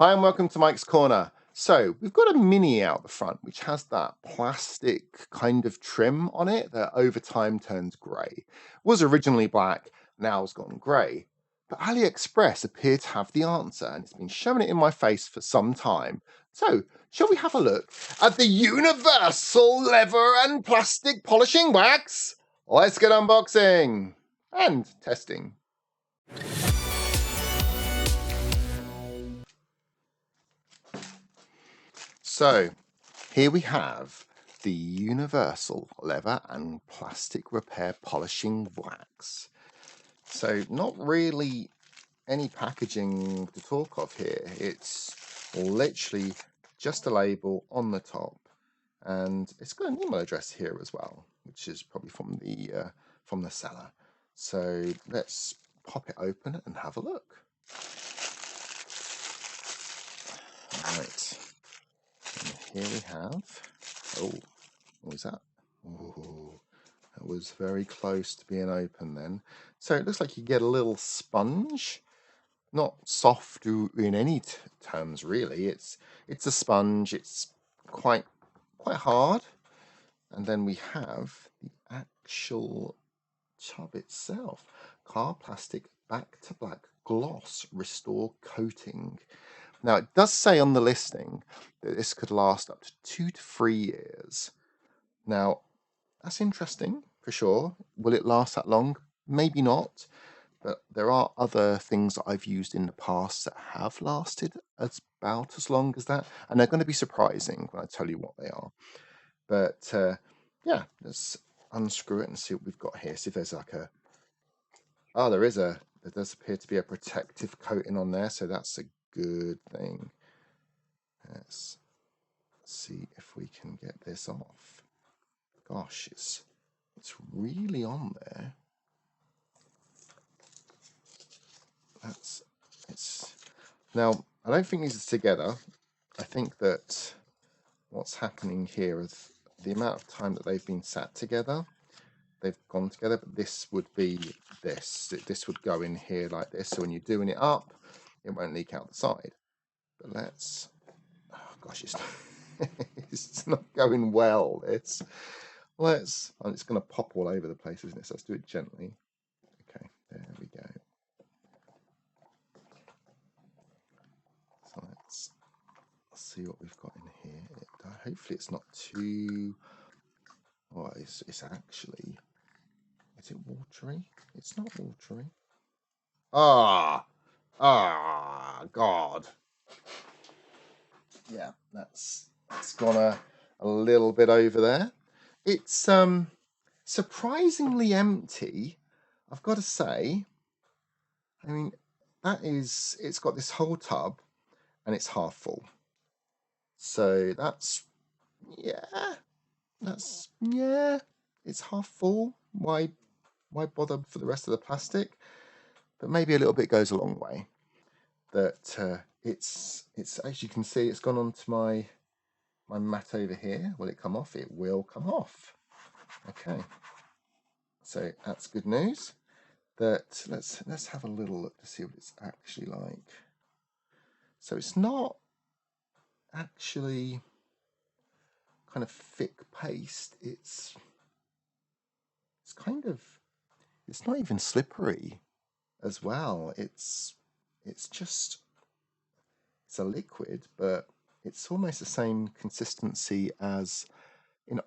Hi and welcome to Mike's Corner. So we've got a Mini out the front which has that plastic kind of trim on it that over time turns grey. Was originally black, now has gone grey. But AliExpress appear to have the answer and it's been shoving it in my face for some time. So shall we have a look at the universal leather and plastic polishing wax? Let's get unboxing and testing. So here we have the universal leather and plastic repair polishing wax. So not really any packaging to talk of here. It's literally just a label on the top, and it's got an email address here as well, which is probably from the seller. So let's pop it open and have a look. Right. Here we have, what was that? Oh, that was very close to being open then. So it looks like you get a little sponge, not soft in any terms really. It's a sponge. It's quite hard, and then we have the actual tub itself. Car plastic back to black gloss restore coating. Now, it does say on the listing that this could last up to 2 to 3 years. Now, that's interesting for sure. Will it last that long? Maybe not. But there are other things that I've used in the past that have lasted about as long as that. And they're going to be surprising when I tell you what they are. But yeah, let's unscrew it and see what we've got here. See if there's like a... Oh, there does appear to be a protective coating on there. So that's a good thing. Let's see if we can get this off. Gosh, it's really on there. Now, I don't think these are together. I think that what's happening here is the amount of time that they've been sat together, they've gone together, but this would be this. This would go in here like this, so when you're doing it up, it won't leak out the side. But let's... Oh, gosh, it's not going well, this. Oh, it's going to pop all over the place, isn't it? So let's do it gently. Okay, there we go. So let's see what we've got in here. Hopefully it's not too... Oh, it's actually... Is it watery? It's not watery. Ah, God. Yeah, that's gone a little bit over there. It's surprisingly empty, I've got to say. I mean, it's got this whole tub and it's half full. So it's half full. Why bother for the rest of the plastic? But maybe a little bit goes a long way. That it's as you can see, it's gone onto my mat over here. Will it come off? It will come off. Okay, so that's good news. That let's have a little look to see what it's actually like. So it's not actually kind of thick paste. It's not even slippery as well. It's a liquid, but it's almost the same consistency as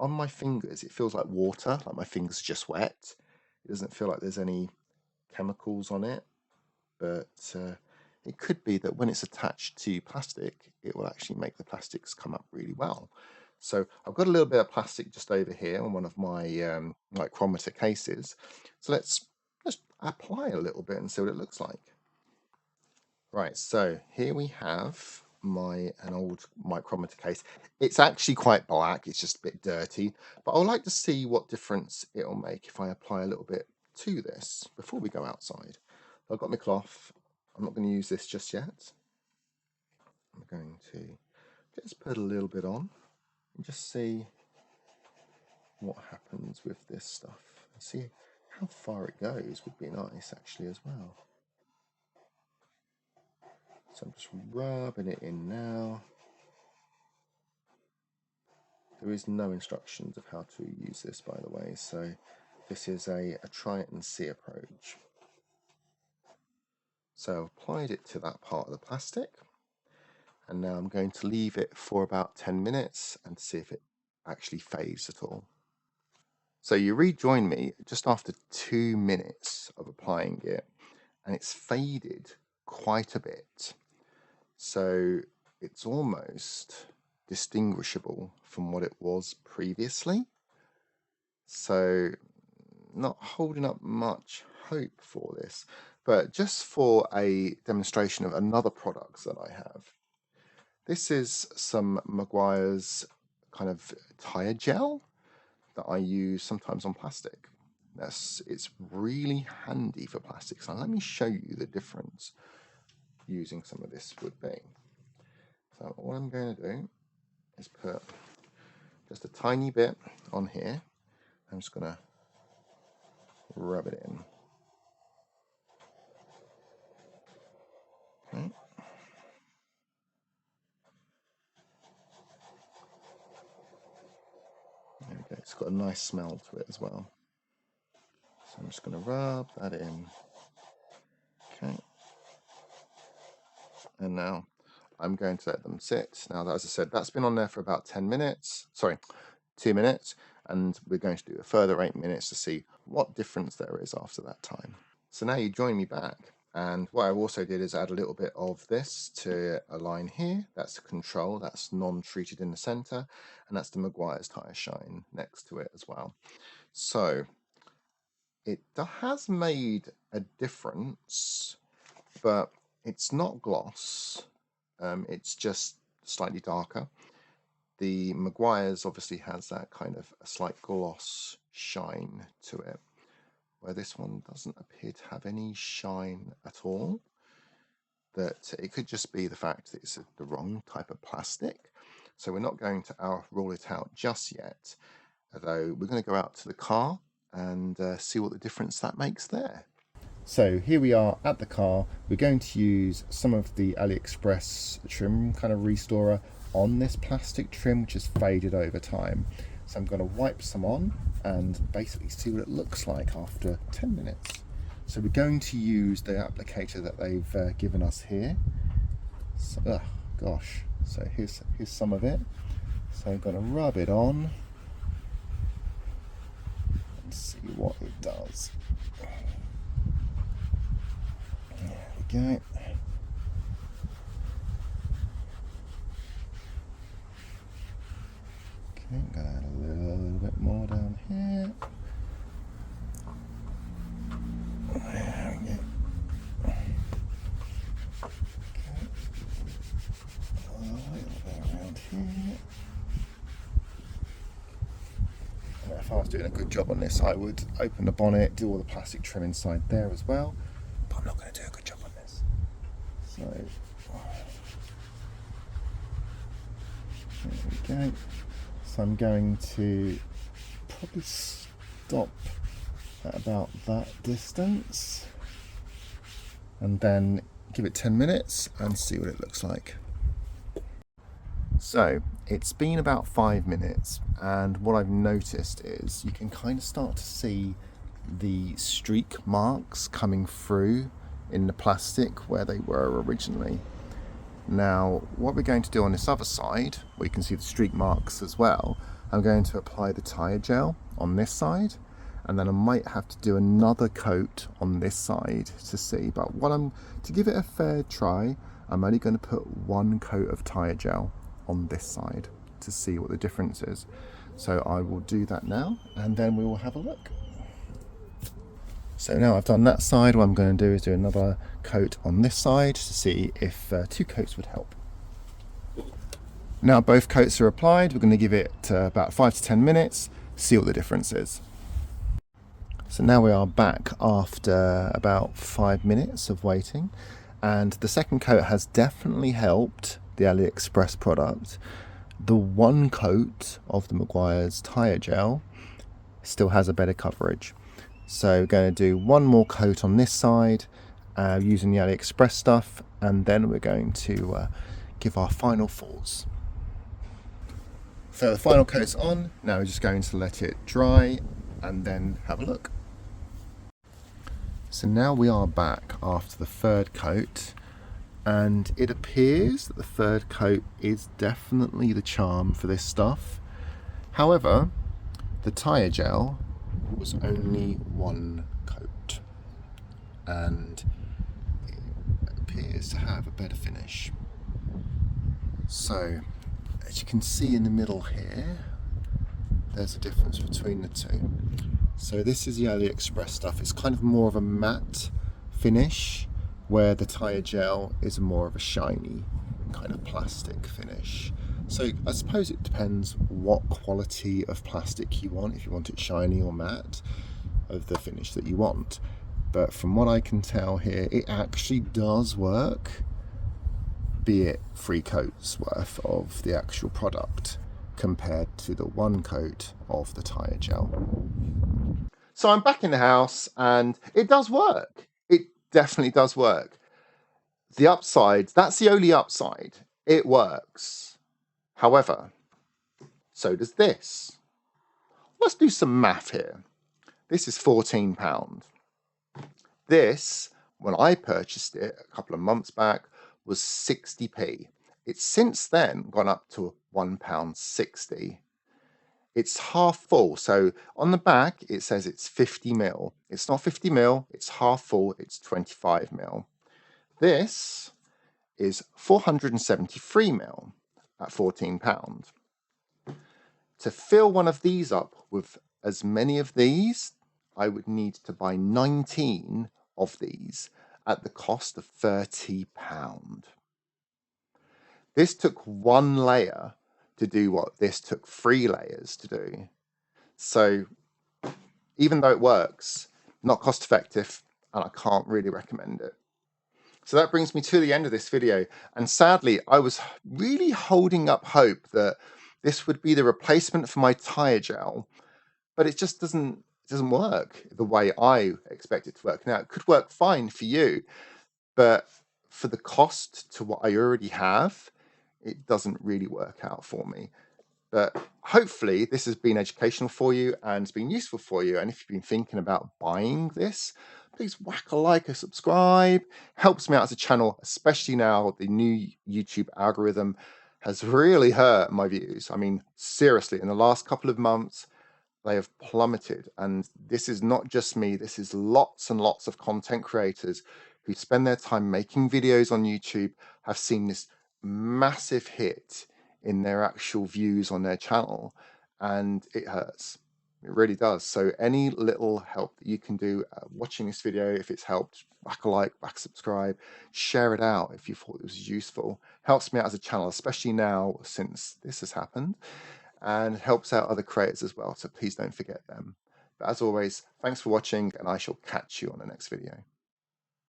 on my fingers. It feels like water, like my fingers are just wet. It doesn't feel like there's any chemicals on it, but it could be that when it's attached to plastic, it will actually make the plastics come up really well. So I've got a little bit of plastic just over here on one of my micrometer cases. So let's just apply a little bit and see what it looks like. Right, so here we have an old micrometer case. It's actually quite black, it's just a bit dirty, but I would like to see what difference it'll make if I apply a little bit to this before we go outside. I've got my cloth. I'm not going to use this just yet. I'm going to just put a little bit on and just see what happens with this stuff. See how far it goes would be nice actually as well. So I'm just rubbing it in now. There is no instructions of how to use this, by the way, so this is a try it and see approach. So I've applied it to that part of the plastic, and now I'm going to leave it for about 10 minutes and see if it actually fades at all. So you rejoin me just after 2 minutes of applying it, and it's faded quite a bit. So it's almost distinguishable from what it was previously. So not holding up much hope for this, but just for a demonstration of another product that I have. This is some Meguiar's kind of tire gel that I use sometimes on plastic. It's really handy for plastics. Now let me show you the difference using some of this would be. So what I'm going to do is put just a tiny bit on here. I'm just going to rub it in. Okay. There we go. It's got a nice smell to it as well. So I'm just going to rub that in. Okay. And now I'm going to let them sit. Now, as I said, that's been on there for about 10 minutes. Sorry, 2 minutes. And we're going to do a further 8 minutes to see what difference there is after that time. So now you join me back. And what I also did is add a little bit of this to a line here. That's the control. That's non-treated in the center. And that's the Meguiar's Tire Shine next to it as well. So it has made a difference, but it's not gloss. It's just slightly darker. The Meguiar's obviously has that kind of a slight gloss shine to it, where this one doesn't appear to have any shine at all. That it could just be the fact that it's the wrong type of plastic. So we're not going to rule it out just yet, although we're going to go out to the car and see what the difference that makes there. So here we are at the car. We're going to use some of the AliExpress trim kind of restorer on this plastic trim, which has faded over time. So I'm going to wipe some on and basically see what it looks like after 10 minutes. So we're going to use the applicator that they've given us here. So, gosh, so here's some of it. So I'm going to rub it on and see what it does. There we go. Okay, I'm going to add a little bit more down here. There we go. Okay. A little bit around here. If I was doing a good job on this, I would open the bonnet, do all the plastic trim inside there as well. But I'm not going to do a good job on this. So, there we go. So I'm going to probably stop at about that distance and then give it 10 minutes and see what it looks like. So it's been about 5 minutes, and what I've noticed is you can kind of start to see the streak marks coming through in the plastic where they were originally. Now what we're going to do on this other side, where you can see the streak marks as well, I'm going to apply the tire gel on this side, and then I might have to do another coat on this side to see. But to give it a fair try, I'm only going to put one coat of tire gel on this side to see what the difference is. So I will do that now, and then we will have a look. So now I've done that side, what I'm going to do is do another coat on this side to see if 2 coats would help. Now both coats are applied, we're going to give it about 5 to 10 minutes, see what the difference is. So now we are back after about 5 minutes of waiting, and the second coat has definitely helped the AliExpress product. The one coat of the Meguiar's tire gel still has a better coverage. So we're going to do one more coat on this side using the AliExpress stuff, and then we're going to give our final thoughts. So the final coat's on. Now we're just going to let it dry and then have a look. So now we are back after the third coat, and it appears that the third coat is definitely the charm for this stuff. However, the tyre gel was only one coat, and it appears to have a better finish. So, as you can see in the middle here, there's a difference between the two. So this is the AliExpress stuff. It's kind of more of a matte finish, where the tyre gel is more of a shiny kind of plastic finish. So I suppose it depends what quality of plastic you want, if you want it shiny or matte, of the finish that you want. But from what I can tell here, it actually does work, be it 3 coats worth of the actual product compared to the 1 coat of the tyre gel. So I'm back in the house and it does work. It definitely does work. The upside, that's the only upside. It works. However, so does this. Let's do some math here. This is £14. This, when I purchased it a couple of months back, was 60p. It's since then gone up to £1.60. It's half full. So on the back, it says it's 50ml. It's not 50ml, it's half full, it's 25ml. This is 473ml at £14. To fill one of these up with as many of these, I would need to buy 19 of these at the cost of £30. This took 1 layer to do what this took 3 layers to do. So even though it works, not cost effective, and I can't really recommend it. So that brings me to the end of this video. And sadly, I was really holding up hope that this would be the replacement for my tyre gel, but it just doesn't work the way I expect it to work. Now, it could work fine for you, but for the cost to what I already have, it doesn't really work out for me. But hopefully this has been educational for you and it's been useful for you. And if you've been thinking about buying this, please whack a like, a subscribe. Helps me out as a channel, especially now the new YouTube algorithm has really hurt my views. I mean, seriously, in the last couple of months, they have plummeted. And this is not just me. This is lots and lots of content creators who spend their time making videos on YouTube have seen this massive hit in their actual views on their channel, and it hurts. It really does. So any little help that you can do watching this video, if it's helped, whack a like, whack a subscribe, share it out if you thought it was useful. Helps me out as a channel, especially now since this has happened, and helps out other creators as well. So please don't forget them. But as always, thanks for watching, and I shall catch you on the next video.